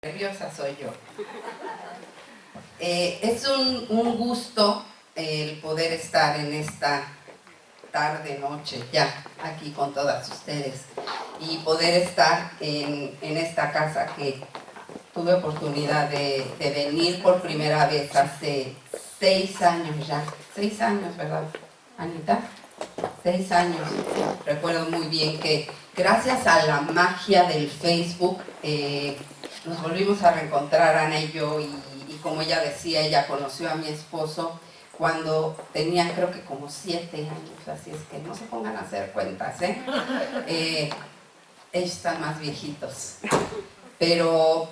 Nerviosa soy yo. Es un gusto el poder estar en esta tarde, noche, ya aquí con todas ustedes y poder estar en esta casa que tuve oportunidad de venir por primera vez hace 6 años ya. 6 años, ¿verdad, Anita? 6 años. Recuerdo muy bien que gracias a la magia del Facebook nos volvimos a reencontrar, Ana y yo, y como ella decía, ella conoció a mi esposo cuando tenían creo que como 7 años, así es que no se pongan a hacer cuentas, ellos están más viejitos, pero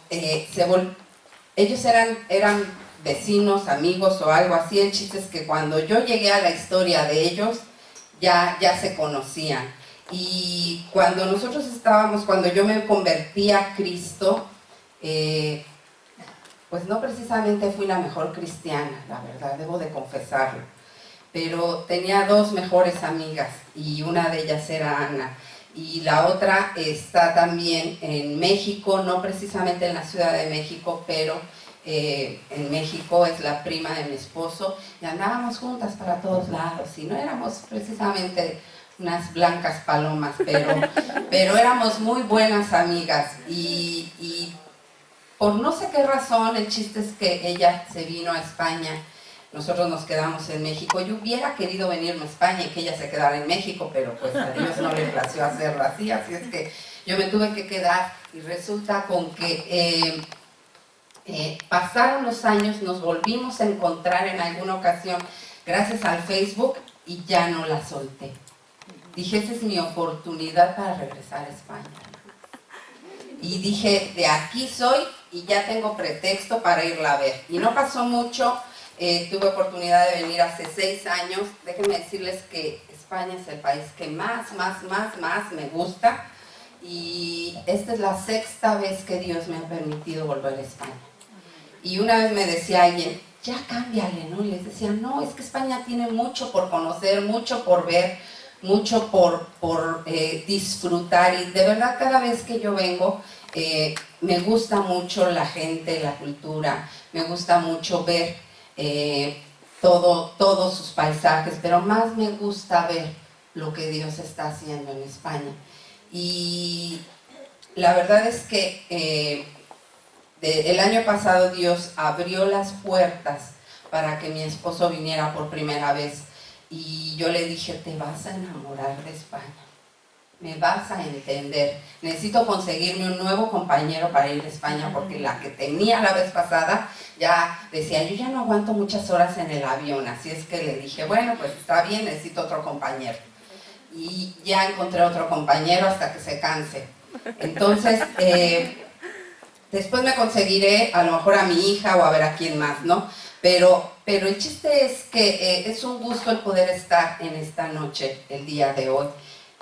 ellos eran vecinos, amigos o algo así. El chiste es que cuando yo llegué a la historia de ellos, ya se conocían. Y cuando cuando yo me convertí a Cristo, pues no precisamente fui la mejor cristiana, la verdad, debo de confesarlo. Pero tenía 2 mejores amigas y una de ellas era Ana. Y la otra está también en México, no precisamente en la Ciudad de México, pero en México, es la prima de mi esposo, y andábamos juntas para todos lados, y no éramos precisamente unas blancas palomas, pero éramos muy buenas amigas, y por no sé qué razón, el chiste es que ella se vino a España, nosotros nos quedamos en México. Yo hubiera querido venirme a España y que ella se quedara en México, pero pues a Dios no le plació hacerlo así es que yo me tuve que quedar, y resulta con que pasaron los años, nos volvimos a encontrar en alguna ocasión gracias al Facebook y ya no la solté. Dije, esa es mi oportunidad para regresar a España. Y dije, de aquí soy y ya tengo pretexto para irla a ver. Y no pasó mucho, tuve oportunidad de venir hace 6 años. Déjenme decirles que España es el país que más me gusta. Y esta es la 6ª vez que Dios me ha permitido volver a España. Y una vez me decía alguien, ya cámbiale, ¿no? Y les decía, no, es que España tiene mucho por conocer, mucho por ver, mucho por disfrutar. Y de verdad, cada vez que yo vengo, me gusta mucho la gente, la cultura, me gusta mucho ver todos sus paisajes, pero más me gusta ver lo que Dios está haciendo en España. Y la verdad es que el año pasado Dios abrió las puertas para que mi esposo viniera por primera vez, y yo le dije, te vas a enamorar de España, me vas a entender, necesito conseguirme un nuevo compañero para ir a España, porque la que tenía la vez pasada ya decía, yo ya no aguanto muchas horas en el avión, así es que le dije, bueno, pues está bien, necesito otro compañero. Y ya encontré otro compañero hasta que se canse. Entonces, después me conseguiré a lo mejor a mi hija o a ver a quién más, ¿no? Pero el chiste es que es un gusto el poder estar en esta noche, el día de hoy,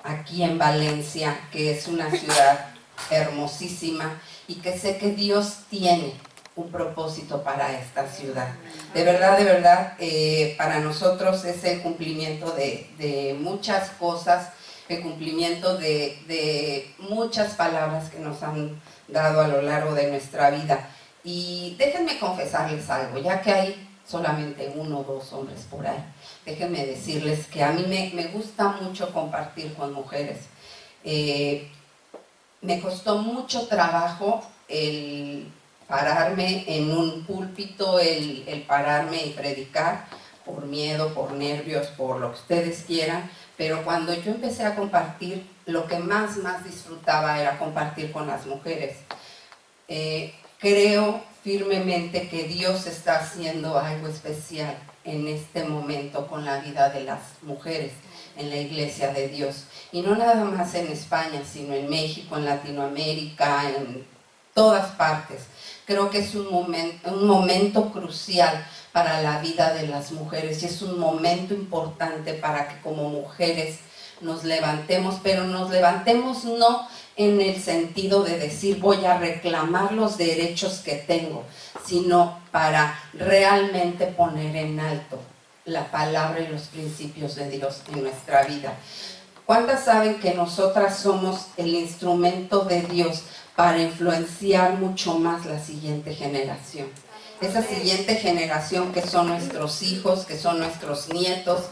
aquí en Valencia, que es una ciudad hermosísima y que sé que Dios tiene un propósito para esta ciudad. De verdad, para nosotros es el cumplimiento de muchas cosas, el cumplimiento de muchas palabras que nos han dado a lo largo de nuestra vida. Y déjenme confesarles algo, ya que hay solamente 1 o 2 hombres por ahí, déjenme decirles que a mí me gusta mucho compartir con mujeres. Me costó mucho trabajo el pararme en un púlpito, el pararme y predicar, por miedo, por nervios, por lo que ustedes quieran, pero cuando yo empecé a compartir, lo que más disfrutaba era compartir con las mujeres. Creo firmemente que Dios está haciendo algo especial en este momento con la vida de las mujeres en la Iglesia de Dios. Y no nada más en España, sino en México, en Latinoamérica, en todas partes. Creo que es un momento crucial para la vida de las mujeres, y es un momento importante para que como mujeres nos levantemos, pero nos levantemos no en el sentido de decir voy a reclamar los derechos que tengo, sino para realmente poner en alto la palabra y los principios de Dios en nuestra vida. ¿Cuántas saben que nosotras somos el instrumento de Dios para influenciar mucho más la siguiente generación. Esa siguiente generación que son nuestros hijos, que son nuestros nietos,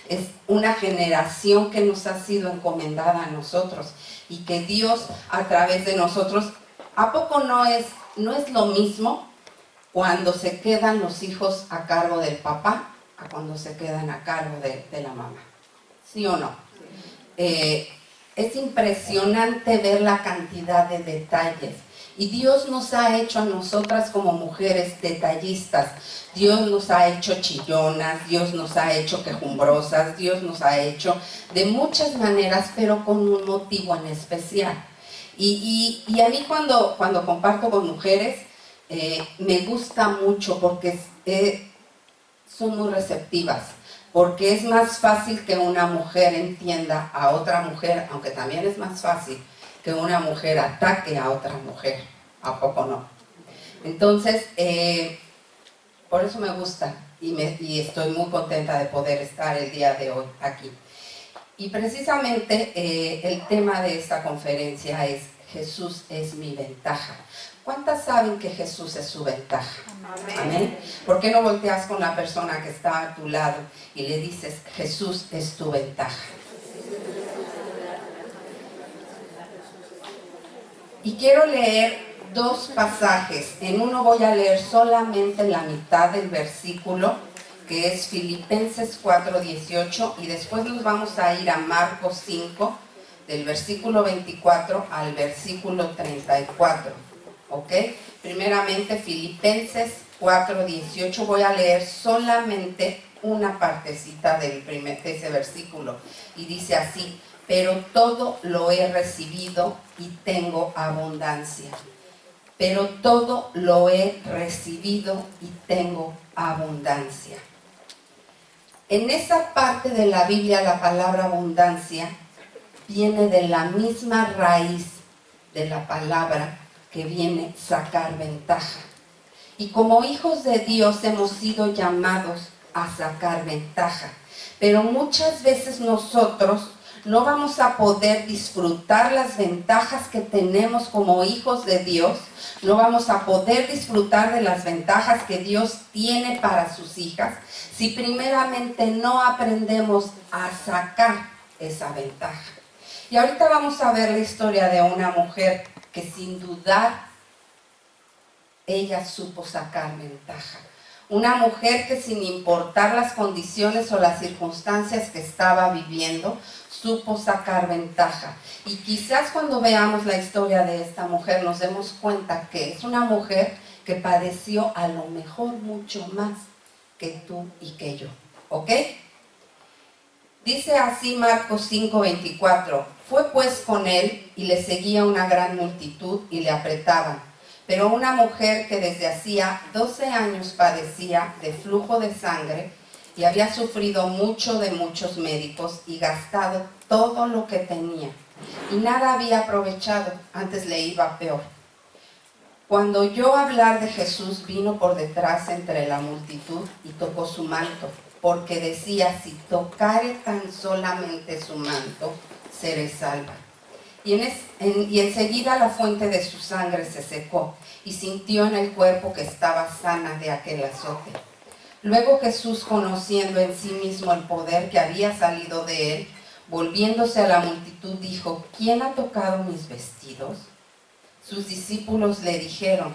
es una generación que nos ha sido encomendada a nosotros y que Dios a través de nosotros, ¿a poco no es lo mismo cuando se quedan los hijos a cargo del papá a cuando se quedan a cargo de la mamá? ¿Sí o no? Es impresionante ver la cantidad de detalles. Y Dios nos ha hecho a nosotras como mujeres detallistas. Dios nos ha hecho chillonas, Dios nos ha hecho quejumbrosas, Dios nos ha hecho de muchas maneras, pero con un motivo en especial. Y a mí cuando comparto con mujeres, me gusta mucho porque son muy receptivas. Porque es más fácil que una mujer entienda a otra mujer, aunque también es más fácil que una mujer ataque a otra mujer. ¿A poco no? Entonces, por eso me gusta y estoy muy contenta de poder estar el día de hoy aquí. Y precisamente el tema de esta conferencia es Jesús es mi ventaja. ¿Cuántas saben que Jesús es su ventaja? Amén. ¿Amén? ¿Por qué no volteas con la persona que está a tu lado y le dices, Jesús es tu ventaja? Y quiero leer dos pasajes. En uno voy a leer solamente la mitad del versículo, que es Filipenses 4:18, y después nos vamos a ir a Marcos 5, del versículo 24 al versículo 34. ¿Ok? Primeramente Filipenses 4:18, voy a leer solamente una partecita de ese versículo, y dice así: pero todo lo he recibido y tengo abundancia. Pero todo lo he recibido y tengo abundancia. En esa parte de la Biblia, la palabra abundancia viene de la misma raíz de la palabra que viene sacar ventaja. Y como hijos de Dios hemos sido llamados a sacar ventaja. Pero muchas veces nosotros no vamos a poder disfrutar las ventajas que tenemos como hijos de Dios. No vamos a poder disfrutar de las ventajas que Dios tiene para sus hijas si primeramente no aprendemos a sacar esa ventaja. Y ahorita vamos a ver la historia de una mujer que sin dudar ella supo sacar ventaja. Una mujer que sin importar las condiciones o las circunstancias que estaba viviendo, supo sacar ventaja. Y quizás cuando veamos la historia de esta mujer nos demos cuenta que es una mujer que padeció a lo mejor mucho más que tú y que yo. ¿Ok? Dice así Marcos 5:24: fue pues con él y le seguía una gran multitud y le apretaban. Pero una mujer que desde hacía 12 años padecía de flujo de sangre y había sufrido mucho de muchos médicos y gastado todo lo que tenía, y nada había aprovechado, antes le iba peor. Cuando oyó hablar de Jesús, vino por detrás entre la multitud y tocó su manto, porque decía: si tocare tan solamente su manto, seré salva. Y enseguida la fuente de su sangre se secó, y sintió en el cuerpo que estaba sana de aquel azote. Luego Jesús, conociendo en sí mismo el poder que había salido de él, volviéndose a la multitud, dijo: ¿quién ha tocado mis vestidos? Sus discípulos le dijeron: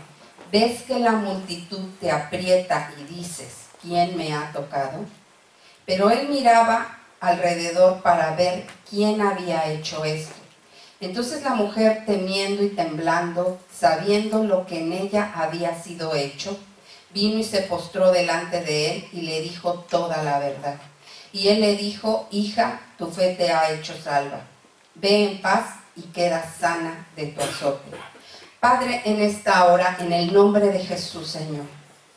¿ves que la multitud te aprieta y dices: ¿quién me ha tocado? Pero él miraba alrededor para ver quién había hecho esto. Entonces la mujer, temiendo y temblando, sabiendo lo que en ella había sido hecho, vino y se postró delante de él y le dijo toda la verdad. Y él le dijo: hija, tu fe te ha hecho salva. Ve en paz y queda sana de tu azote. Padre, en esta hora, en el nombre de Jesús, Señor,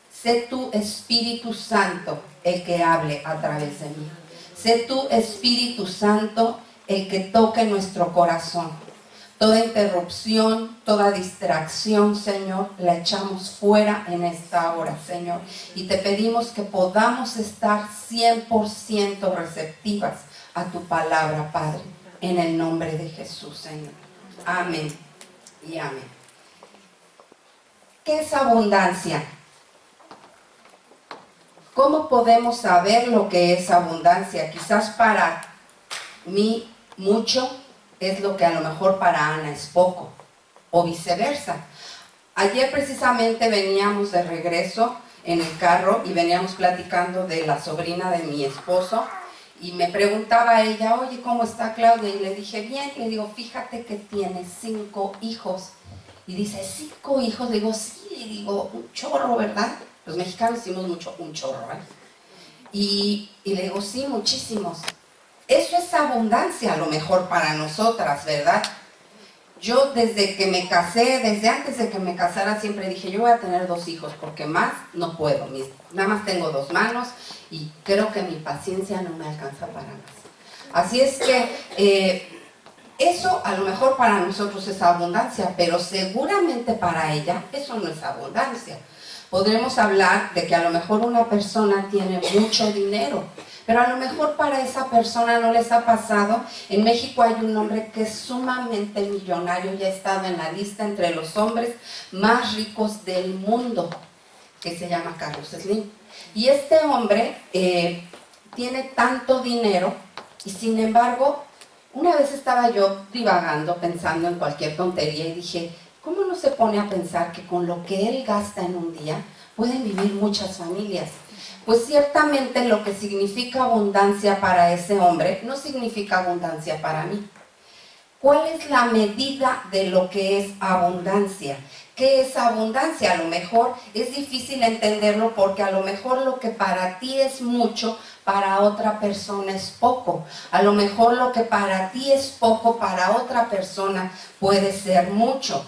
sé tu Espíritu Santo el que hable a través de mí. Sé tu Espíritu Santo el que toque nuestro corazón. Toda interrupción, toda distracción, Señor, la echamos fuera en esta hora, Señor. Y te pedimos que podamos estar 100% receptivas a tu palabra, Padre, en el nombre de Jesús, Señor. Amén y amén. ¿Qué es abundancia? ¿Cómo podemos saber lo que es abundancia? Quizás para mí mucho es lo que a lo mejor para Ana es poco, o viceversa. Ayer precisamente veníamos de regreso en el carro y veníamos platicando de la sobrina de mi esposo y me preguntaba ella, oye, ¿cómo está Claudia? Y le dije, bien, le digo, fíjate que tiene 5 hijos. Y dice, 5 hijos, le digo, sí, le digo, un chorro, ¿verdad? Los mexicanos decimos mucho, un chorro, ¿eh? Y le digo, sí, muchísimos. Eso es abundancia a lo mejor para nosotras, ¿verdad? Yo desde que me casé, desde antes de que me casara, siempre dije, yo voy a tener 2 hijos, porque más no puedo. Nada más tengo 2 manos y creo que mi paciencia no me alcanza para más. Así es que eso a lo mejor para nosotros es abundancia, pero seguramente para ella eso no es abundancia. Podremos hablar de que a lo mejor una persona tiene mucho dinero, pero a lo mejor para esa persona no les ha pasado. En México hay un hombre que es sumamente millonario y ha estado en la lista entre los hombres más ricos del mundo, que se llama Carlos Slim. Y este hombre tiene tanto dinero y sin embargo, una vez estaba yo divagando, pensando en cualquier tontería y dije, ¿cómo no se pone a pensar que con lo que él gasta en un día pueden vivir muchas familias? Pues ciertamente lo que significa abundancia para ese hombre no significa abundancia para mí. ¿Cuál es la medida de lo que es abundancia? ¿Qué es abundancia? A lo mejor es difícil entenderlo porque a lo mejor lo que para ti es mucho, para otra persona es poco. A lo mejor lo que para ti es poco, para otra persona puede ser mucho.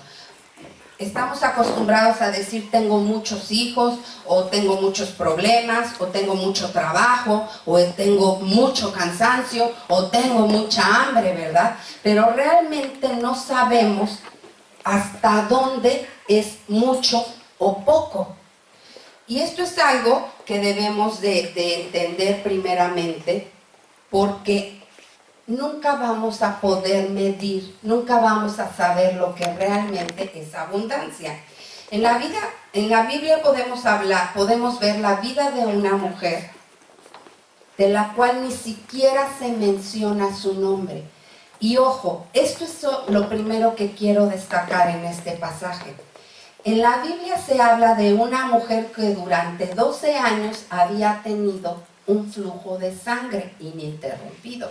Estamos acostumbrados a decir tengo muchos hijos, o tengo muchos problemas, o tengo mucho trabajo, o tengo mucho cansancio, o tengo mucha hambre, ¿verdad? Pero realmente no sabemos hasta dónde es mucho o poco. Y esto es algo que debemos de entender primeramente, porque nunca vamos a poder medir, nunca vamos a saber lo que realmente es abundancia. En la Biblia podemos ver la vida de una mujer de la cual ni siquiera se menciona su nombre. Y ojo, esto es lo primero que quiero destacar en este pasaje. En la Biblia se habla de una mujer que durante 12 años había tenido un flujo de sangre ininterrumpido.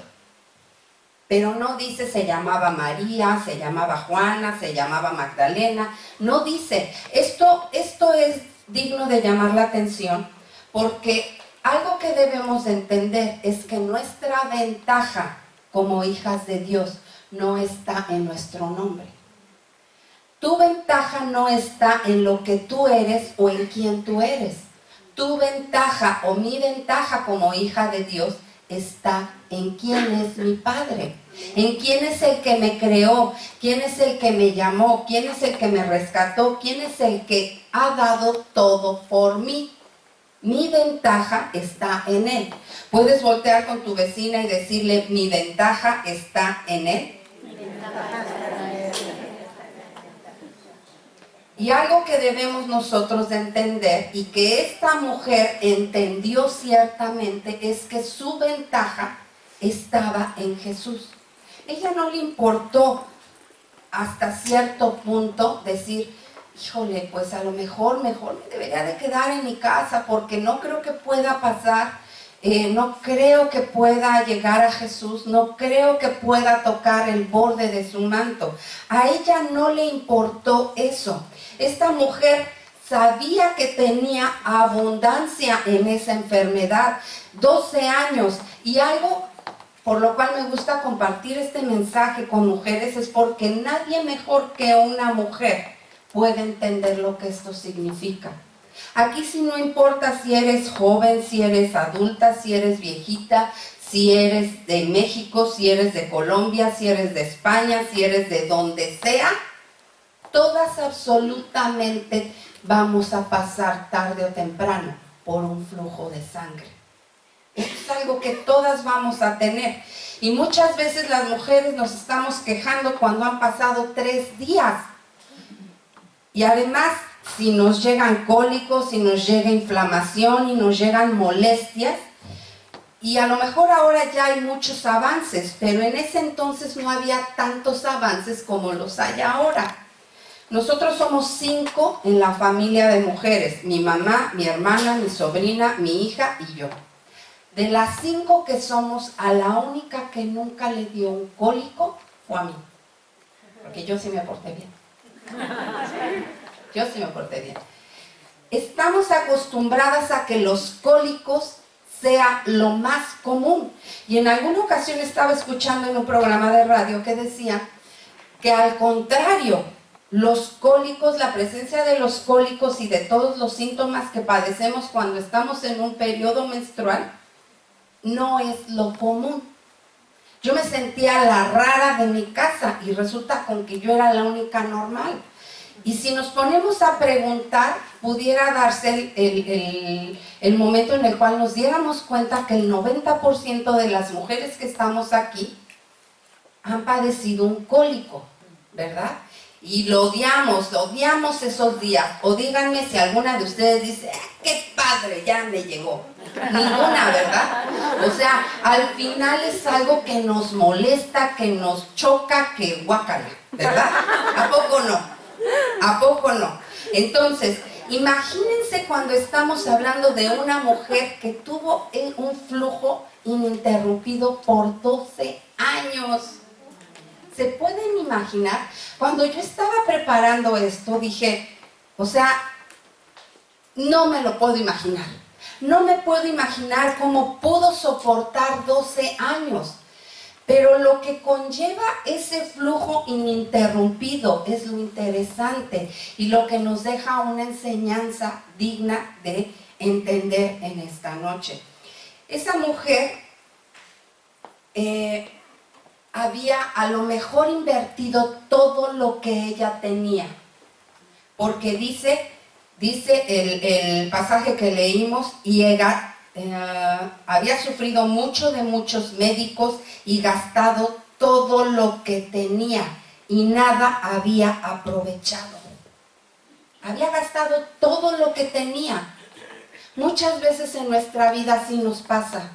Pero no dice se llamaba María, se llamaba Juana, se llamaba Magdalena. No dice. Esto es digno de llamar la atención porque algo que debemos de entender es que nuestra ventaja como hijas de Dios no está en nuestro nombre. Tu ventaja no está en lo que tú eres o en quién tú eres. Tu ventaja o mi ventaja como hija de Dios está en quién es mi Padre, en quién es el que me creó, quién es el que me llamó, quién es el que me rescató, quién es el que ha dado todo por mí. Mi ventaja está en Él. Puedes voltear con tu vecina y decirle, mi ventaja está en Él. Y algo que debemos nosotros de entender y que esta mujer entendió ciertamente es que su ventaja estaba en Jesús. Ella no le importó hasta cierto punto decir, híjole, pues a lo mejor me debería de quedar en mi casa porque no creo que pueda pasar, no creo que pueda llegar a Jesús, no creo que pueda tocar el borde de su manto. A ella no le importó eso. Esta mujer sabía que tenía abundancia en esa enfermedad, 12 años, y algo por lo cual me gusta compartir este mensaje con mujeres es porque nadie mejor que una mujer puede entender lo que esto significa. Aquí sí no importa si eres joven, si eres adulta, si eres viejita, si eres de México, si eres de Colombia, si eres de España, si eres de donde sea, todas absolutamente vamos a pasar tarde o temprano por un flujo de sangre. Esto es algo que todas vamos a tener. Y muchas veces las mujeres nos estamos quejando cuando han pasado 3 días. Y además si nos llegan cólicos, si nos llega inflamación y nos llegan molestias. Y a lo mejor ahora ya hay muchos avances, pero en ese entonces no había tantos avances como los hay ahora. Nosotros somos 5 en la familia de mujeres, mi mamá, mi hermana, mi sobrina, mi hija y yo. De las 5 que somos, a la única que nunca le dio un cólico fue a mí, porque yo sí me porté bien. Yo sí me porté bien. Estamos acostumbradas a que los cólicos sea lo más común. Y en alguna ocasión estaba escuchando en un programa de radio que decía que al contrario, los cólicos, la presencia de los cólicos y de todos los síntomas que padecemos cuando estamos en un periodo menstrual, no es lo común. Yo me sentía la rara de mi casa y resulta con que yo era la única normal. Y si nos ponemos a preguntar, pudiera darse el momento en el cual nos diéramos cuenta que el 90% de las mujeres que estamos aquí han padecido un cólico, ¿verdad? Y lo odiamos esos días. O díganme si alguna de ustedes dice, ¡qué padre, ya me llegó! Ninguna, ¿verdad? O sea, al final es algo que nos molesta, que nos choca, que guácala, ¿verdad? ¿A poco no? ¿A poco no? Entonces, imagínense cuando estamos hablando de una mujer que tuvo un flujo ininterrumpido por 12 años. ¿Se pueden imaginar? Cuando yo estaba preparando esto, dije, o sea, no me lo puedo imaginar. No me puedo imaginar cómo pudo soportar 12 años. Pero lo que conlleva ese flujo ininterrumpido es lo interesante y lo que nos deja una enseñanza digna de entender en esta noche. Esa mujer había a lo mejor invertido todo lo que ella tenía, porque dice el pasaje que leímos, y ella había sufrido mucho de muchos médicos y gastado todo lo que tenía y nada había aprovechado. Había gastado todo lo que tenía. Muchas veces en nuestra vida así nos pasa.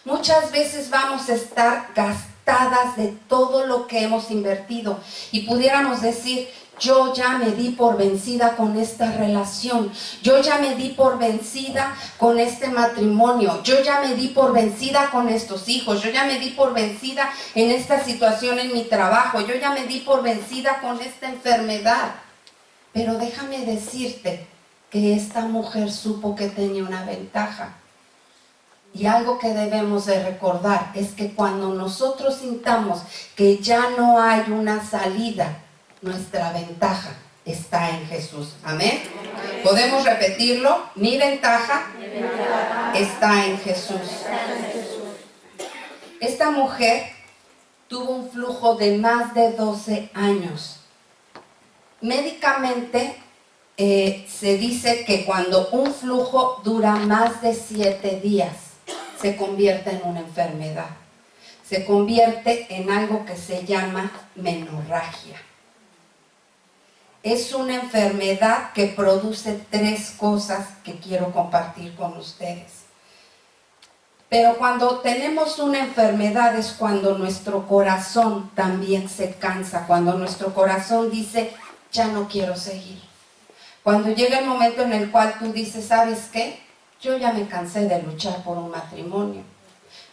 Muchas veces vamos a estar gastadas de todo lo que hemos invertido y pudiéramos decir, yo ya me di por vencida con esta relación, yo ya me di por vencida con este matrimonio, yo ya me di por vencida con estos hijos, yo ya me di por vencida en esta situación en mi trabajo, yo ya me di por vencida con esta enfermedad. Pero déjame decirte que esta mujer supo que tenía una ventaja. Y algo que debemos de recordar es que cuando nosotros sintamos que ya no hay una salida, nuestra ventaja está en Jesús. ¿Amén? ¿Podemos repetirlo? Mi ventaja está en Jesús. Esta mujer tuvo un flujo de más de 12 años. Médicamente se dice que cuando un flujo dura más de 7 días, se convierte en una enfermedad. Se convierte en algo que se llama menorragia. Es una enfermedad que produce 3 cosas que quiero compartir con ustedes. Pero cuando tenemos una enfermedad es cuando nuestro corazón también se cansa, cuando nuestro corazón dice, ya no quiero seguir. Cuando llega el momento en el cual tú dices, ¿sabes qué? Yo ya me cansé de luchar por un matrimonio.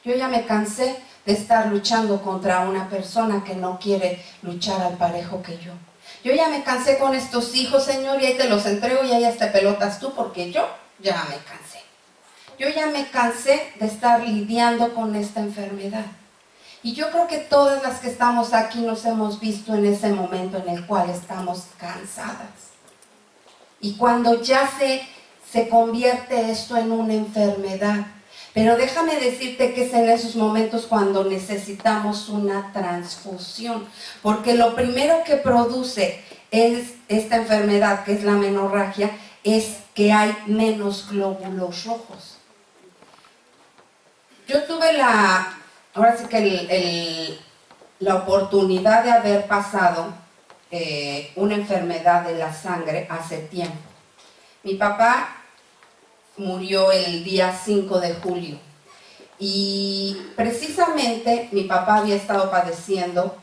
Yo ya me cansé de estar luchando contra una persona que no quiere luchar al parejo que yo. Yo ya me cansé con estos hijos, Señor, y ahí te los entrego y ahí hasta pelotas tú, porque yo ya me cansé. Yo ya me cansé de estar lidiando con esta enfermedad. Y yo creo que todas las que estamos aquí nos hemos visto en ese momento en el cual estamos cansadas. Y cuando ya se convierte esto en una enfermedad. Pero déjame decirte que es en esos momentos cuando necesitamos una transfusión. Porque lo primero que produce es esta enfermedad, que es la menorragia, es que hay menos glóbulos rojos. Yo tuve la oportunidad de haber pasado una enfermedad de la sangre hace tiempo. Mi papá murió el día 5 de julio y precisamente mi papá había estado padeciendo,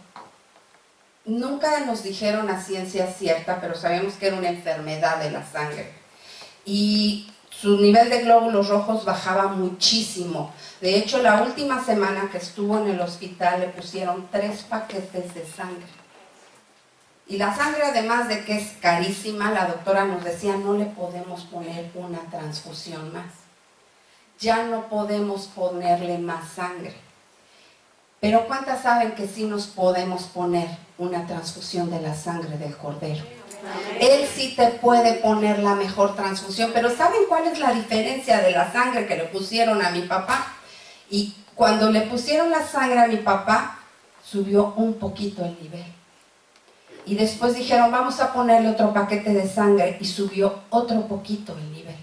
nunca nos dijeron a ciencia cierta, pero sabíamos que era una enfermedad de la sangre y su nivel de glóbulos rojos bajaba muchísimo. De hecho, la última semana que estuvo en el hospital le pusieron 3 paquetes de sangre. Y la sangre, además de que es carísima, la doctora nos decía, no le podemos poner una transfusión más. Ya no podemos ponerle más sangre. Pero ¿cuántas saben que sí nos podemos poner una transfusión de la sangre del Cordero? Él sí te puede poner la mejor transfusión, pero ¿saben cuál es la diferencia de la sangre que le pusieron a mi papá? Y cuando le pusieron la sangre a mi papá, subió un poquito el nivel. Y después dijeron, vamos a ponerle otro paquete de sangre, y subió otro poquito el nivel.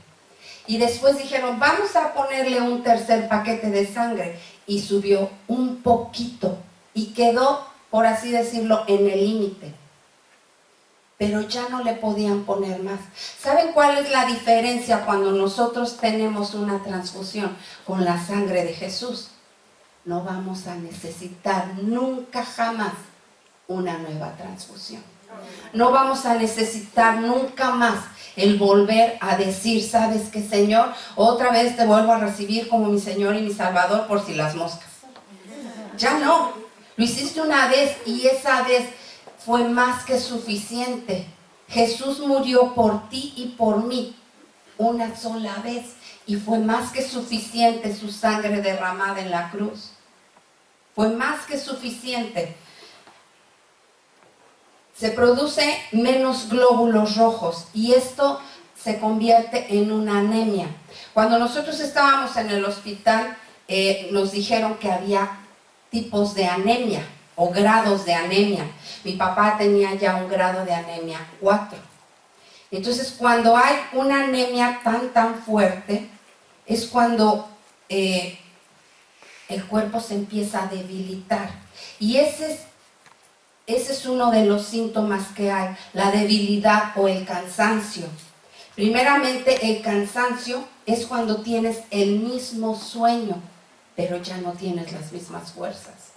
Y después dijeron, vamos a ponerle un tercer paquete de sangre, y subió un poquito. Y quedó, por así decirlo, en el límite. Pero ya no le podían poner más. ¿Saben cuál es la diferencia cuando nosotros tenemos una transfusión con la sangre de Jesús? No vamos a necesitar nunca jamás una nueva transfusión. No vamos a necesitar nunca más el volver a decir, ¿sabes qué, Señor? Otra vez te vuelvo a recibir como mi Señor y mi Salvador por si las moscas. Ya no. Lo hiciste una vez y esa vez fue más que suficiente. Jesús murió por ti y por mí una sola vez y fue más que suficiente su sangre derramada en la cruz. Fue más que suficiente. Se produce menos glóbulos rojos y esto se convierte en una anemia. Cuando nosotros estábamos en el hospital, nos dijeron que había tipos de anemia o grados de anemia. Mi papá tenía ya un grado de anemia 4. Entonces, cuando hay una anemia tan fuerte, es cuando el cuerpo se empieza a debilitar. Y ese es uno de los síntomas que hay, la debilidad o el cansancio. Primeramente, el cansancio es cuando tienes el mismo sueño, pero ya no tienes las mismas fuerzas.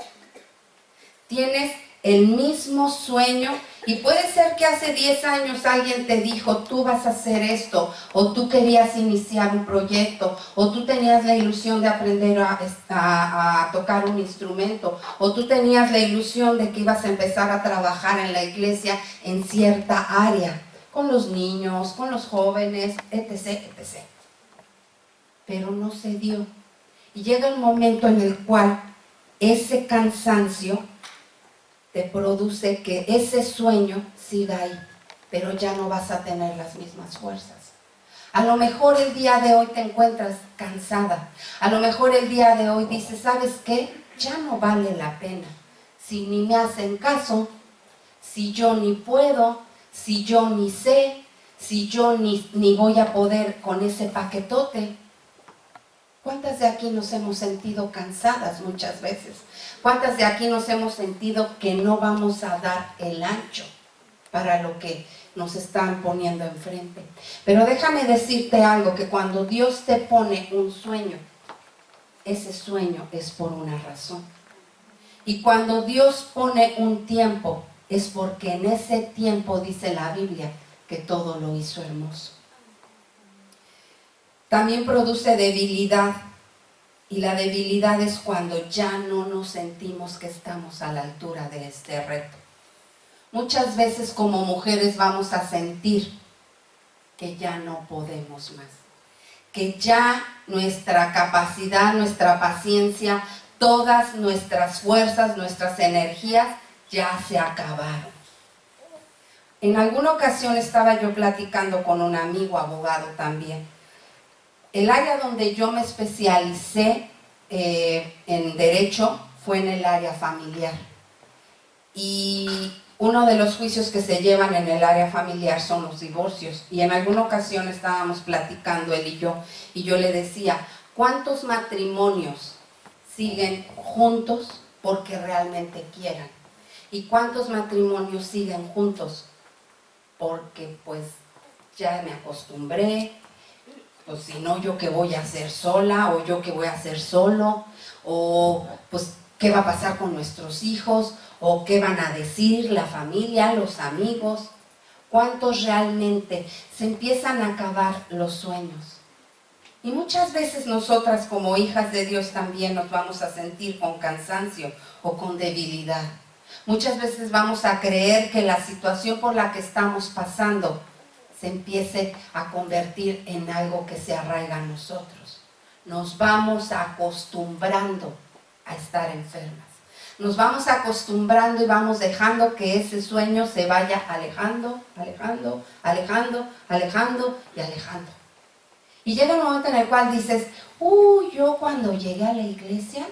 Tienes el mismo sueño y puede ser que hace 10 años alguien te dijo, tú vas a hacer esto, o tú querías iniciar un proyecto, o tú tenías la ilusión de aprender a tocar un instrumento, o tú tenías la ilusión de que ibas a empezar a trabajar en la iglesia en cierta área, con los niños, con los jóvenes, etc. Pero no se dio. Y llega el momento en el cual ese cansancio te produce que ese sueño siga ahí, pero ya no vas a tener las mismas fuerzas. A lo mejor el día de hoy te encuentras cansada. A lo mejor el día de hoy dices, ¿sabes qué? Ya no vale la pena. Si ni me hacen caso, si yo ni puedo, si yo ni sé, si yo ni voy a poder con ese paquetote. ¿Cuántas de aquí nos hemos sentido cansadas muchas veces? ¿Cuántas de aquí nos hemos sentido que no vamos a dar el ancho para lo que nos están poniendo enfrente? Pero déjame decirte algo, que cuando Dios te pone un sueño, ese sueño es por una razón. Y cuando Dios pone un tiempo, es porque en ese tiempo, dice la Biblia, que todo lo hizo hermoso. También produce debilidad. Y la debilidad es cuando ya no nos sentimos que estamos a la altura de este reto. Muchas veces como mujeres vamos a sentir que ya no podemos más. Que ya nuestra capacidad, nuestra paciencia, todas nuestras fuerzas, nuestras energías ya se acabaron. En alguna ocasión estaba yo platicando con un amigo abogado también. El área donde yo me especialicé en derecho fue en el área familiar. Y uno de los juicios que se llevan en el área familiar son los divorcios. Y en alguna ocasión estábamos platicando él y yo le decía, ¿cuántos matrimonios siguen juntos porque realmente quieran? ¿Y cuántos matrimonios siguen juntos? Porque pues ya me acostumbré, pues si no, yo qué voy a hacer sola, o yo qué voy a hacer solo, o pues qué va a pasar con nuestros hijos, o qué van a decir la familia, los amigos. ¿Cuántos realmente se empiezan a acabar los sueños? Y muchas veces nosotras como hijas de Dios también nos vamos a sentir con cansancio o con debilidad. Muchas veces vamos a creer que la situación por la que estamos pasando se empiece a convertir en algo que se arraiga a nosotros. Nos vamos acostumbrando a estar enfermas. Nos vamos acostumbrando y vamos dejando que ese sueño se vaya alejando, alejando, alejando, alejando y alejando. Y llega un momento en el cual dices, yo cuando llegué a la iglesia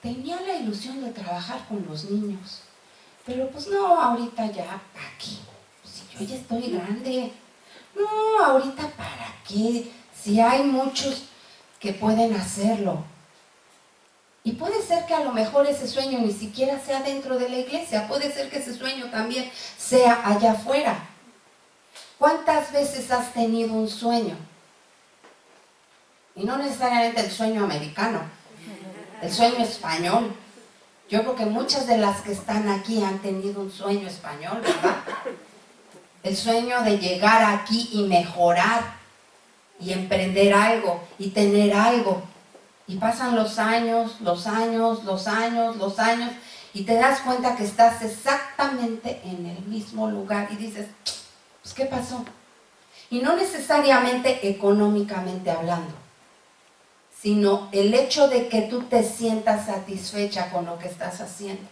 tenía la ilusión de trabajar con los niños. Pero pues no, ahorita ya, ¿para qué? Pues si yo ya estoy grande. No, ahorita ¿para qué? Si hay muchos que pueden hacerlo. Y puede ser que a lo mejor ese sueño ni siquiera sea dentro de la iglesia. Puede ser que ese sueño también sea allá afuera. ¿Cuántas veces has tenido un sueño? Y no necesariamente el sueño americano, el sueño español. Yo creo que muchas de las que están aquí han tenido un sueño español, ¿verdad? El sueño de llegar aquí y mejorar, y emprender algo, y tener algo. Y pasan los años, los años, los años, los años, y te das cuenta que estás exactamente en el mismo lugar, y dices, pues ¿qué pasó? Y no necesariamente económicamente hablando, sino el hecho de que tú te sientas satisfecha con lo que estás haciendo.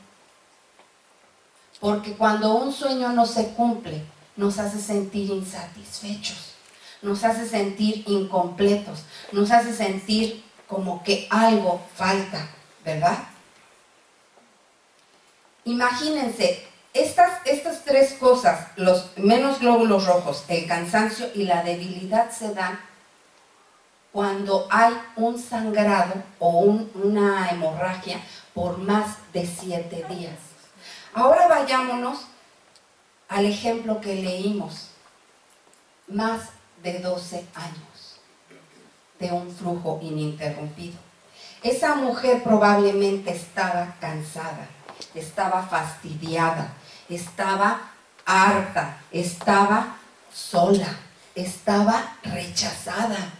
Porque cuando un sueño no se cumple, nos hace sentir insatisfechos, nos hace sentir incompletos, nos hace sentir como que algo falta, ¿verdad? Imagínense, estas tres cosas, los menos glóbulos rojos, el cansancio y la debilidad se dan cuando hay un sangrado o una hemorragia por más de 7 días. Ahora vayámonos al ejemplo que leímos. Más de 12 años de un flujo ininterrumpido. Esa mujer probablemente estaba cansada, estaba fastidiada, estaba harta, estaba sola, estaba rechazada.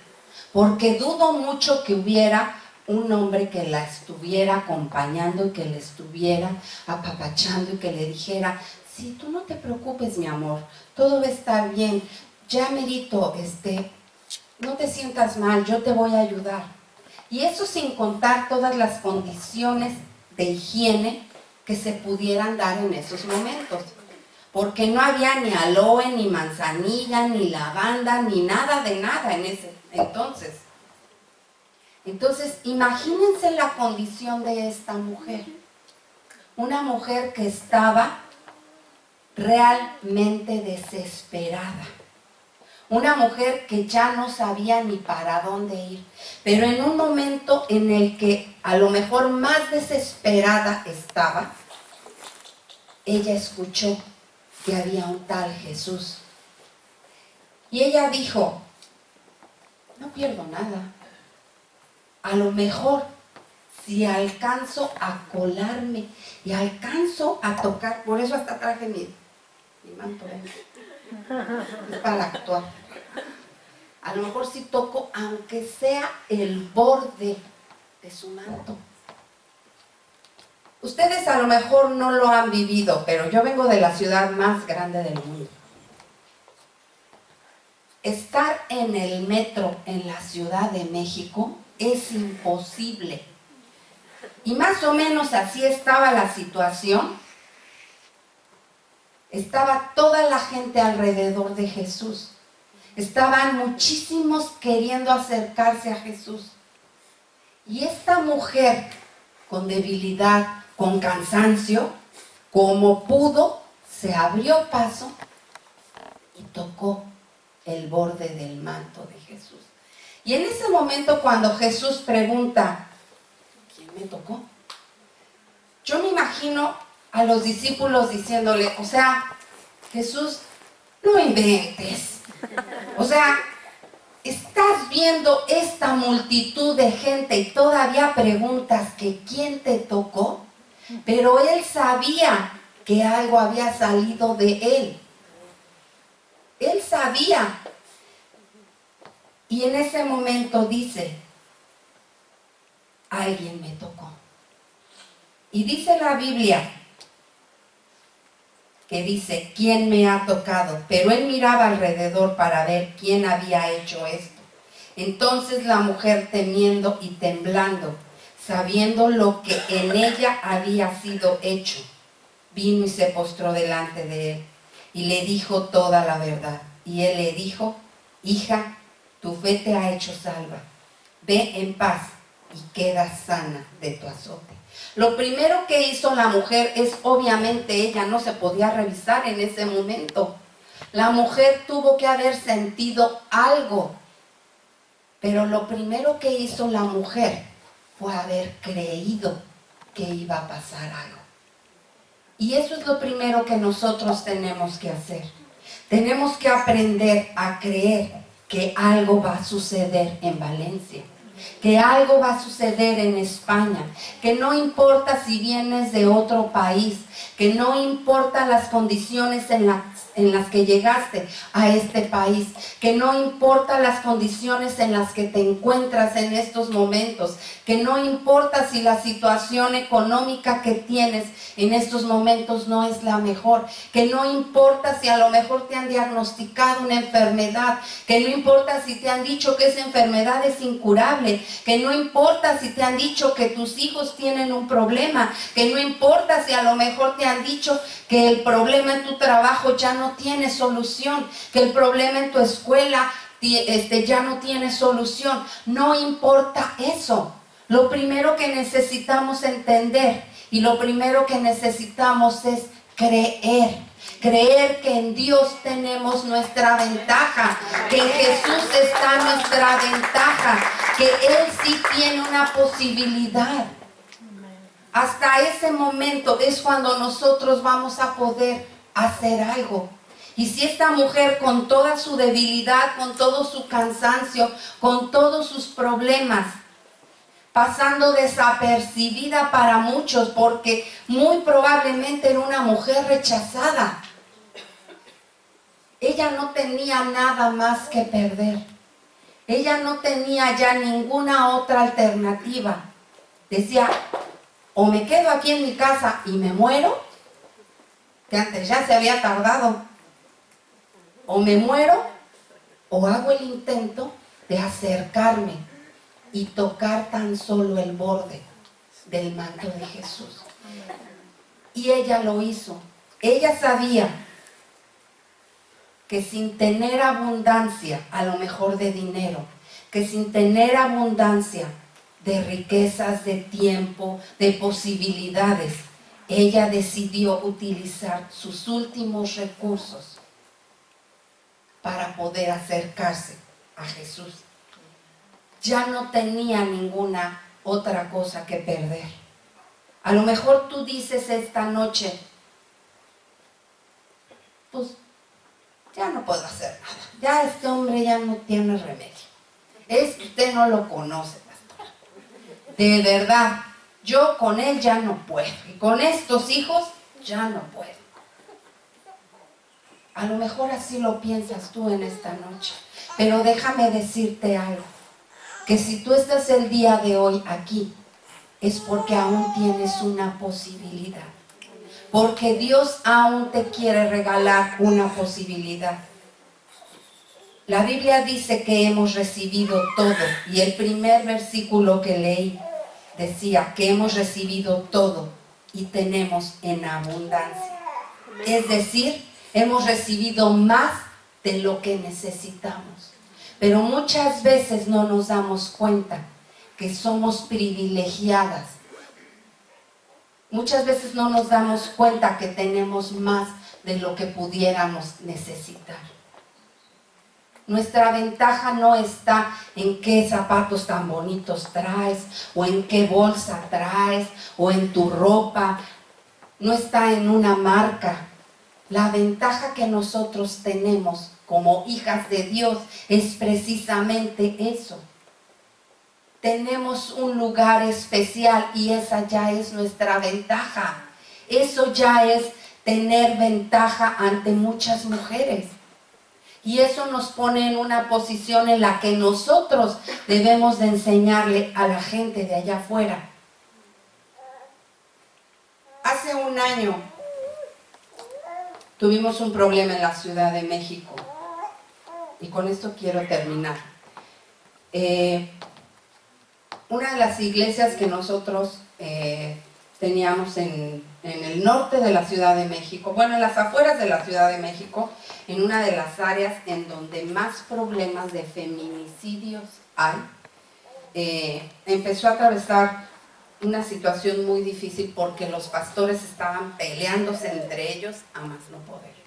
Porque dudo mucho que hubiera un hombre que la estuviera acompañando y que le estuviera apapachando y que le dijera, sí, tú no te preocupes, mi amor, todo va a estar bien, ya merito, no te sientas mal, yo te voy a ayudar. Y eso sin contar todas las condiciones de higiene que se pudieran dar en esos momentos. Porque no había ni aloe, ni manzanilla, ni lavanda, ni nada de nada en ese entonces. Entonces, imagínense la condición de esta mujer. Una mujer que estaba realmente desesperada. Una mujer que ya no sabía ni para dónde ir. Pero en un momento en el que a lo mejor más desesperada estaba, ella escuchó que había un tal Jesús. Y ella dijo, no pierdo nada. A lo mejor, si alcanzo a colarme y alcanzo a tocar, por eso hasta traje mi manto, es para actuar. A lo mejor si toco, aunque sea el borde de su manto. Ustedes a lo mejor no lo han vivido, pero yo vengo de la ciudad más grande del mundo. Estar en el metro en la Ciudad de México es imposible. Y más o menos así estaba la situación. Estaba toda la gente alrededor de Jesús. Estaban muchísimos queriendo acercarse a Jesús. Y esta mujer, con debilidad, con cansancio, como pudo, se abrió paso y tocó el borde del manto de Jesús. Y en ese momento cuando Jesús pregunta, ¿quién me tocó? Yo me imagino a los discípulos diciéndole, o sea, Jesús, no inventes. O sea, estás viendo esta multitud de gente y todavía preguntas que quién te tocó, pero él sabía que algo había salido de él. Él sabía. Y en ese momento dice, alguien me tocó. Y dice la Biblia que dice, ¿quién me ha tocado? Pero él miraba alrededor para ver quién había hecho esto. Entonces la mujer, temiendo y temblando, sabiendo lo que en ella había sido hecho, vino y se postró delante de él y le dijo toda la verdad. Y él le dijo, hija, tu fe te ha hecho salva. Ve en paz y queda sana de tu azote. Lo primero que hizo la mujer es, obviamente, ella no se podía revisar en ese momento. La mujer tuvo que haber sentido algo. Pero lo primero que hizo la mujer fue haber creído que iba a pasar algo. Y eso es lo primero que nosotros tenemos que hacer. Tenemos que aprender a creer que algo va a suceder en Valencia, que algo va a suceder en España, que no importa si vienes de otro país, que no importa las condiciones en las que llegaste a este país, que no importa las condiciones en las que te encuentras en estos momentos, que no importa si la situación económica que tienes en estos momentos no es la mejor, que no importa si a lo mejor te han diagnosticado una enfermedad, que no importa si te han dicho que esa enfermedad es incurable, que no importa si te han dicho que tus hijos tienen un problema, que no importa si a lo mejor te han dicho que el problema en tu trabajo ya no tiene solución, que el problema en tu escuela ya no tiene solución. No importa eso. Lo primero que necesitamos entender y lo primero que necesitamos es creer. Creer que en Dios tenemos nuestra ventaja, que en Jesús está nuestra ventaja, que Él sí tiene una posibilidad. Hasta ese momento es cuando nosotros vamos a poder hacer algo. Y si esta mujer, con toda su debilidad, con todo su cansancio, con todos sus problemas, pasando desapercibida para muchos, porque muy probablemente era una mujer rechazada, ella no tenía nada más que perder. Ella no tenía ya ninguna otra alternativa. Decía, o me quedo aquí en mi casa y me muero, que antes ya se había tardado, o me muero, o hago el intento de acercarme y tocar tan solo el borde del manto de Jesús. Y ella lo hizo. Ella sabía que sin tener abundancia, a lo mejor de dinero, que sin tener abundancia de riquezas, de tiempo, de posibilidades, ella decidió utilizar sus últimos recursos para poder acercarse a Jesús. Ya no tenía ninguna otra cosa que perder. A lo mejor tú dices esta noche, pues ya no puedo hacer nada. Ya este hombre ya no tiene remedio. Es que usted no lo conoce, pastora. De verdad, yo con él ya no puedo. Y con estos hijos ya no puedo. A lo mejor así lo piensas tú en esta noche. Pero déjame decirte algo. Que si tú estás el día de hoy aquí, es porque aún tienes una posibilidad. Porque Dios aún te quiere regalar una posibilidad. La Biblia dice que hemos recibido todo. Y el primer versículo que leí decía que hemos recibido todo y tenemos en abundancia. Es decir, hemos recibido más de lo que necesitamos. Pero muchas veces no nos damos cuenta que somos privilegiadas. Muchas veces no nos damos cuenta que tenemos más de lo que pudiéramos necesitar. Nuestra ventaja no está en qué zapatos tan bonitos traes, o en qué bolsa traes, o en tu ropa. no está en una marca. La ventaja que nosotros tenemos como hijas de Dios es precisamente eso. Tenemos un lugar especial y esa ya es nuestra ventaja. Eso ya es tener ventaja ante muchas mujeres. Y eso nos pone en una posición en la que nosotros debemos de enseñarle a la gente de allá afuera. Hace un año tuvimos un problema en la Ciudad de México. Y con esto quiero terminar. Una de las iglesias que nosotros teníamos en el norte de la Ciudad de México, bueno, en las afueras de la Ciudad de México, en una de las áreas en donde más problemas de feminicidios hay, empezó a atravesar una situación muy difícil porque los pastores estaban peleándose entre ellos a más no poder.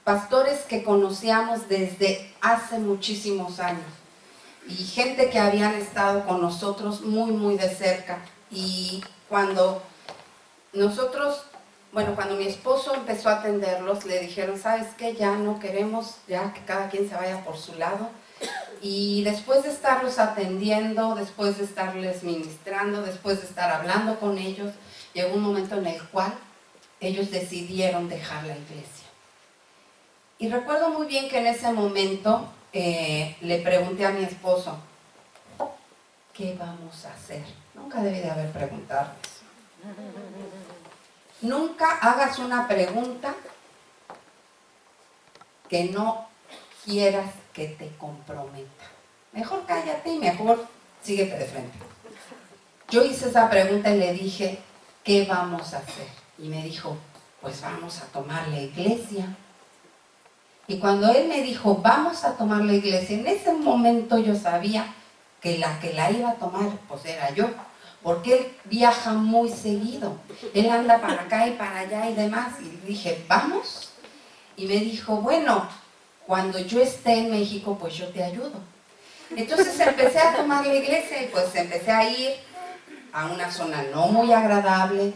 Pastores que conocíamos desde hace muchísimos años y gente que habían estado con nosotros muy, muy de cerca. Y cuando mi esposo empezó a atenderlos, le dijeron, ¿sabes qué? Ya no queremos, ya que cada quien se vaya por su lado. Y después de estarlos atendiendo, después de estarles ministrando, después de estar hablando con ellos, llegó un momento en el cual ellos decidieron dejar la iglesia. Y recuerdo muy bien que en ese momento le pregunté a mi esposo, ¿qué vamos a hacer? Nunca debí de haber preguntado eso. Nunca hagas una pregunta que no quieras que te comprometa. Mejor cállate y mejor síguete de frente. Yo hice esa pregunta y le dije, ¿qué vamos a hacer? Y me dijo, pues vamos a tomar la iglesia. Y cuando él me dijo, vamos a tomar la iglesia, en ese momento yo sabía que la iba a tomar, pues era yo. Porque él viaja muy seguido. Él anda para acá y para allá y demás. Y dije, ¿vamos? Y me dijo, bueno, cuando yo esté en México, pues yo te ayudo. Entonces empecé a tomar la iglesia y pues empecé a ir a una zona no muy agradable,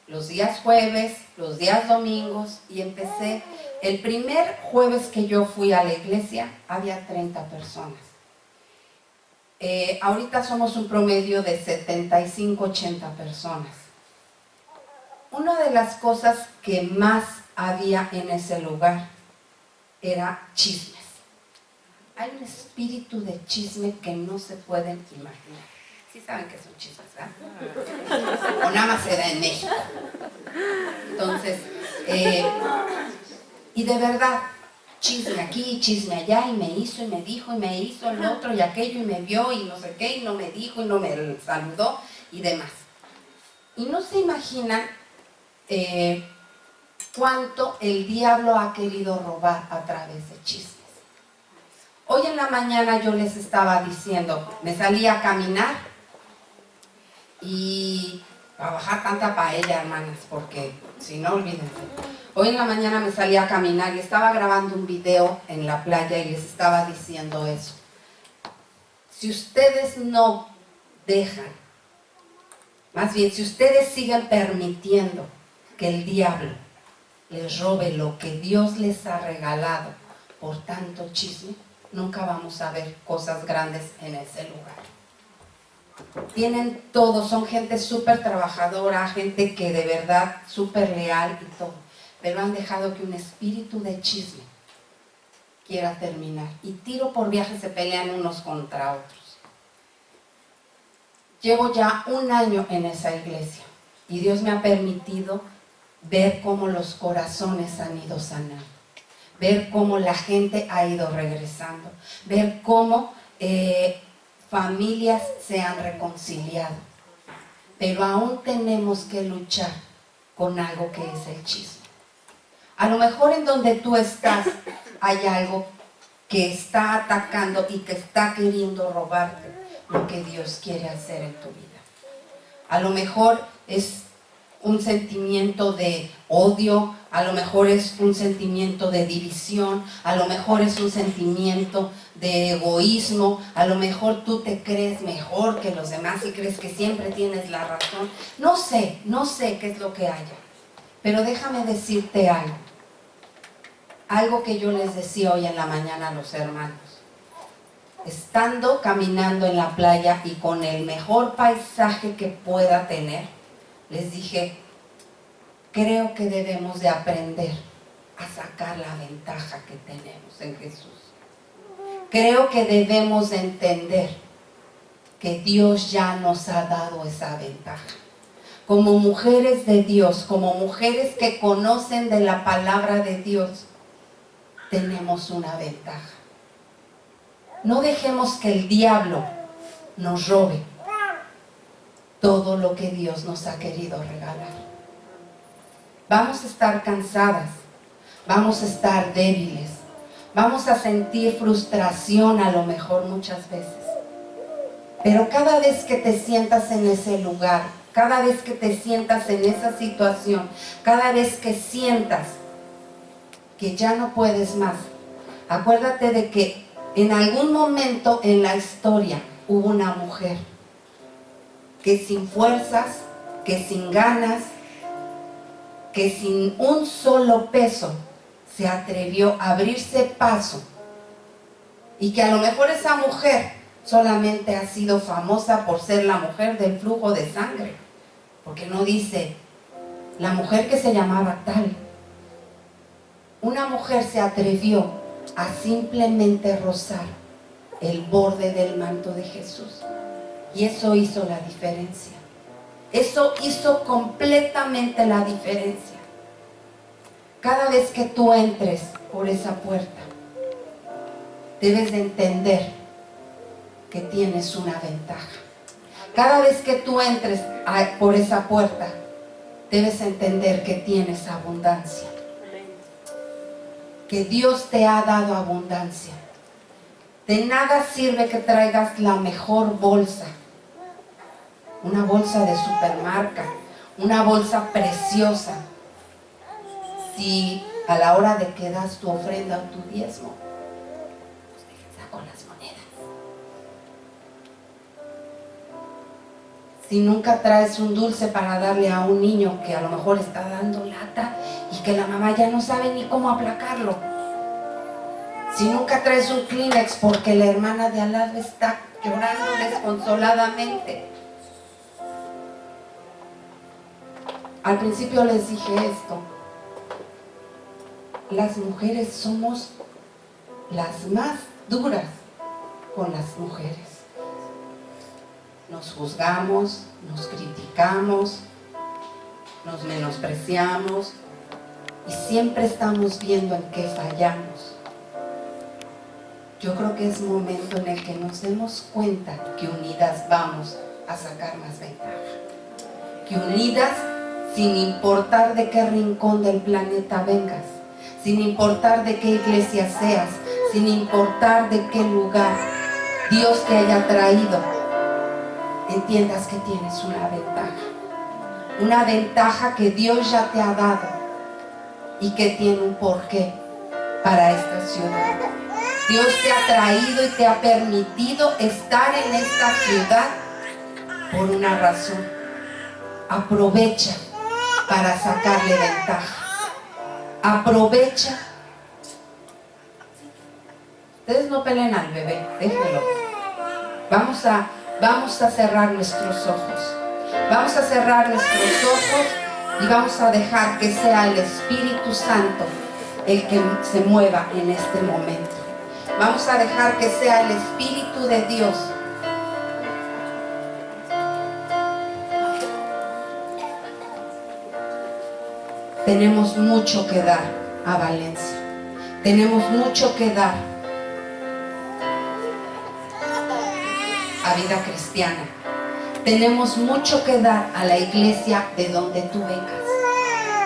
los días jueves, los días domingos, y empecé. El primer jueves que yo fui a la iglesia, había 30 personas. Ahorita somos un promedio de 75, 80 personas. Una de las cosas que más había en ese lugar era chismes. Hay un espíritu de chisme que no se pueden imaginar. Sí saben que son chismes, ¿verdad? O nada más se da en México. Entonces, y de verdad, chisme aquí, chisme allá, y me hizo, y me dijo, y me hizo el otro, y aquello, y me vio, y no sé qué, y no me dijo, y no me saludó, y demás. Y no se imaginan cuánto el diablo ha querido robar a través de chismes. Hoy en la mañana yo les estaba diciendo, me salí a caminar, y a bajar tanta paella, hermanas, porque si no, olvídense. Hoy en la mañana me salí a caminar y estaba grabando un video en la playa y les estaba diciendo eso. Si ustedes no dejan, más bien, si ustedes siguen permitiendo que el diablo les robe lo que Dios les ha regalado por tanto chisme, nunca vamos a ver cosas grandes en ese lugar. Tienen todo, son gente súper trabajadora, gente que de verdad súper leal y todo, pero han dejado que un espíritu de chisme quiera terminar. Y tiro por viaje se pelean unos contra otros. Llevo ya un año en esa iglesia y Dios me ha permitido ver cómo los corazones han ido sanando, ver cómo la gente ha ido regresando, ver cómo familias se han reconciliado. Pero aún tenemos que luchar con algo que es el chisme. A lo mejor en donde tú estás hay algo que está atacando y que está queriendo robarte lo que Dios quiere hacer en tu vida. A lo mejor es un sentimiento de odio, a lo mejor es un sentimiento de división, a lo mejor es un sentimiento de egoísmo, a lo mejor tú te crees mejor que los demás y crees que siempre tienes la razón. No sé qué es lo que haya, Pero déjame decirte algo que yo les decía hoy en la mañana a los hermanos. Estando caminando en la playa y con el mejor paisaje que pueda tener, les dije, creo que debemos de aprender a sacar la ventaja que tenemos en Jesús. Creo que debemos de entender que Dios ya nos ha dado esa ventaja. Como mujeres de Dios, como mujeres que conocen de la palabra de Dios, tenemos una ventaja. No dejemos que el diablo nos robe todo lo que Dios nos ha querido regalar. Vamos a estar cansadas, vamos a estar débiles, vamos a sentir frustración a lo mejor muchas veces. Pero cada vez que te sientas en ese lugar, cada vez que te sientas en esa situación, cada vez que sientas que ya no puedes más, acuérdate de que en algún momento en la historia hubo una mujer que sin fuerzas, que sin ganas, que sin un solo peso se atrevió a abrirse paso, y que a lo mejor esa mujer solamente ha sido famosa por ser la mujer del flujo de sangre, porque no dice la mujer que se llamaba tal. Una mujer se atrevió a simplemente rozar el borde del manto de Jesús, y eso hizo la diferencia. Eso hizo completamente la diferencia. Cada vez que tú entres por esa puerta, debes de entender que tienes una ventaja. Cada vez que tú entres por esa puerta, debes entender que tienes abundancia. Que Dios te ha dado abundancia. De nada sirve que traigas la mejor bolsa, una bolsa de supermarca, una bolsa preciosa, si a la hora de que das tu ofrenda o tu diezmo, pues te saco las monedas. Si nunca traes un dulce para darle a un niño que a lo mejor está dando lata y que la mamá ya no sabe ni cómo aplacarlo. Si nunca traes un Kleenex porque la hermana de al lado está llorando desconsoladamente. Al principio les dije esto. Las mujeres somos las más duras con las mujeres. Nos juzgamos, nos criticamos, nos menospreciamos y siempre estamos viendo en qué fallamos. Yo creo que es momento en el que nos demos cuenta que unidas vamos a sacar más ventaja. Que unidas, sin importar de qué rincón del planeta vengas, sin importar de qué iglesia seas, sin importar de qué lugar Dios te haya traído, entiendas que tienes una ventaja. Una ventaja que Dios ya te ha dado y que tiene un porqué para esta ciudad. Dios te ha traído y te ha permitido estar en esta ciudad por una razón. Aprovecha para sacarle ventaja. Aprovecha. Ustedes no peleen al bebé, déjenlo. Vamos a cerrar nuestros ojos. Vamos a cerrar nuestros ojos y vamos a dejar que sea el Espíritu Santo el que se mueva en este momento. Vamos a dejar que sea el Espíritu de Dios. Tenemos mucho que dar a Valencia. Tenemos mucho que dar a Vida Cristiana. Tenemos mucho que dar a la iglesia de donde tú vengas.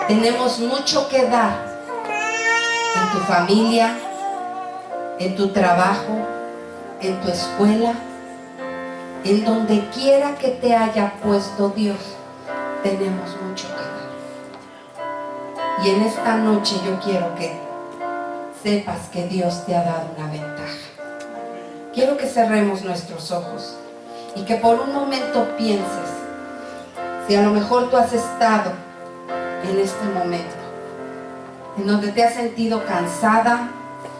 Tenemos mucho que dar en tu familia, en tu trabajo, en tu escuela, en donde quiera que te haya puesto Dios. Tenemos mucho que dar. Y en esta noche yo quiero que sepas que Dios te ha dado una ventaja. Quiero que cerremos nuestros ojos y que por un momento pienses, si a lo mejor tú has estado en este momento, en donde te has sentido cansada,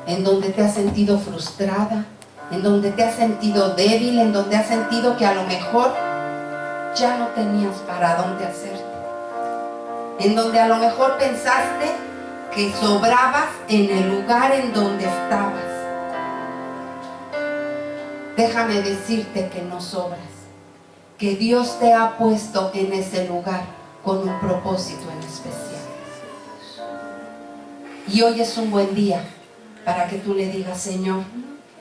en donde te has sentido frustrada, en donde te has sentido débil, en donde has sentido que a lo mejor ya no tenías para dónde hacerte, en donde a lo mejor pensaste que sobrabas en el lugar en donde estabas. Déjame decirte que no sobras, que Dios te ha puesto en ese lugar con un propósito en especial. Y hoy es un buen día para que tú le digas: Señor,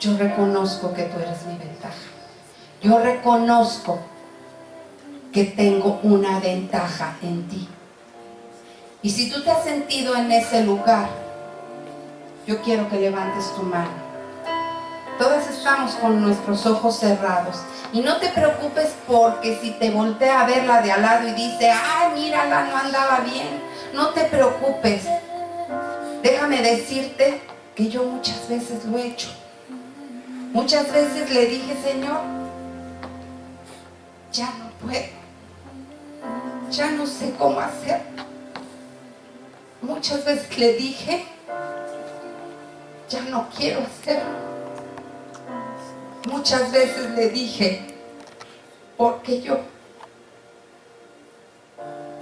yo reconozco que tú eres mi ventaja. Yo reconozco que tengo una ventaja en ti. Y si tú te has sentido en ese lugar, yo quiero que levantes tu mano. Todas estamos con nuestros ojos cerrados. Y no te preocupes, porque si te voltea a ver la de al lado y dice: ay, mírala, no andaba bien, no te preocupes. Déjame decirte que yo muchas veces lo he hecho. Muchas veces le dije: Señor, ya no puedo, ya no sé cómo hacer. Muchas veces le dije: ya no quiero hacerlo. Muchas veces le dije: ¿por qué yo?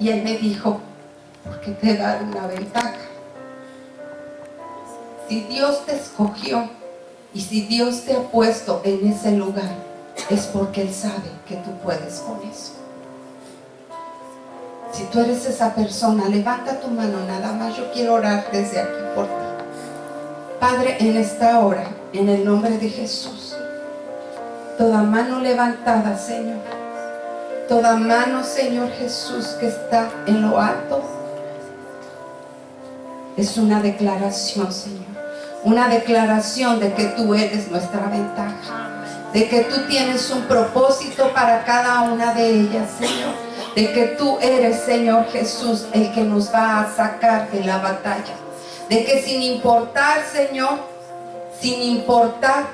Y Él me dijo: porque te da una ventaja. Si Dios te escogió y si Dios te ha puesto en ese lugar, es porque Él sabe que tú puedes con eso. Si tú eres esa persona, levanta tu mano nada más. Yo quiero orar desde aquí por ti. Padre, en esta hora, en el nombre de Jesús, toda mano levantada, Señor, toda mano, Señor Jesús, que está en lo alto, es una declaración, Señor. Una declaración de que tú eres nuestra ventaja, de que tú tienes un propósito para cada una de ellas, Señor, de que tú eres, Señor Jesús, el que nos va a sacar de la batalla, de que sin importar, Señor, sin importar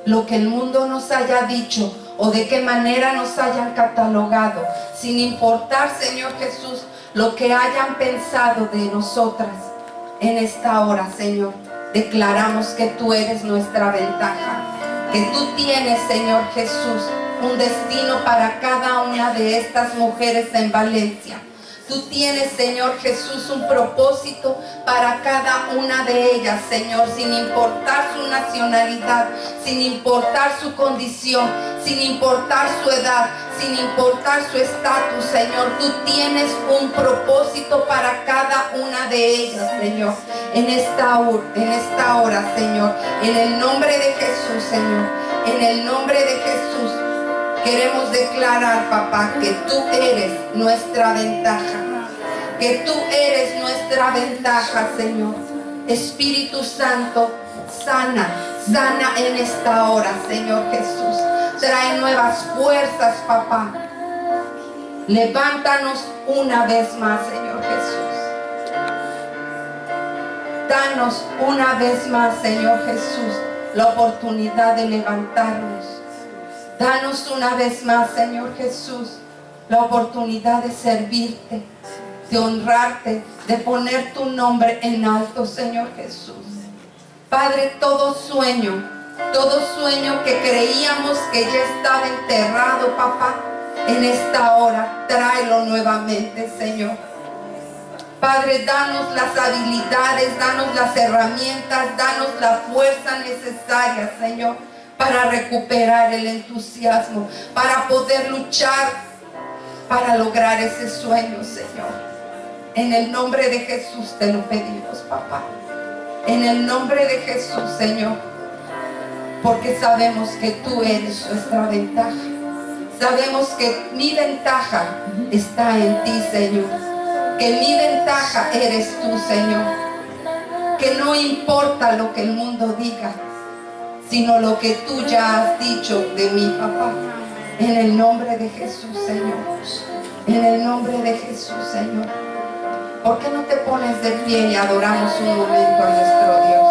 lo que el mundo nos haya dicho o de qué manera nos hayan catalogado, sin importar, Señor Jesús, lo que hayan pensado de nosotras, en esta hora, Señor, declaramos que tú eres nuestra ventaja, que tú tienes, Señor Jesús, un destino para cada una de estas mujeres en Valencia. Tú tienes, Señor Jesús, un propósito para cada una de ellas, Señor, sin importar su nacionalidad, sin importar su condición, sin importar su edad, sin importar su estatus, Señor. Tú tienes un propósito para cada una de ellas, Señor, en esta hora, Señor, en el nombre de Jesús, Señor, en el nombre de Jesús. Queremos declarar, papá, que tú eres nuestra ventaja, que tú eres nuestra ventaja, Señor. Espíritu Santo, sana en esta hora, Señor Jesús. Trae nuevas fuerzas, papá. Levántanos una vez más, Señor Jesús. Danos una vez más, Señor Jesús, la oportunidad de levantarnos. Danos una vez más, Señor Jesús, la oportunidad de servirte, de honrarte, de poner tu nombre en alto, Señor Jesús. Padre, todo sueño que creíamos que ya estaba enterrado, papá, en esta hora, tráelo nuevamente, Señor. Padre, danos las habilidades, danos las herramientas, danos la fuerza necesaria, Señor, para recuperar el entusiasmo, para poder luchar, para lograr ese sueño, Señor. En el nombre de Jesús te lo pedimos, papá. En el nombre de Jesús, Señor. Porque sabemos que tú eres nuestra ventaja. Sabemos que mi ventaja está en ti, Señor. Que mi ventaja eres tú, Señor. Que no importa lo que el mundo diga, sino lo que tú ya has dicho de mí, papá. En el nombre de Jesús, Señor. En el nombre de Jesús, Señor. ¿Por qué no te pones de pie y adoramos un momento a nuestro Dios?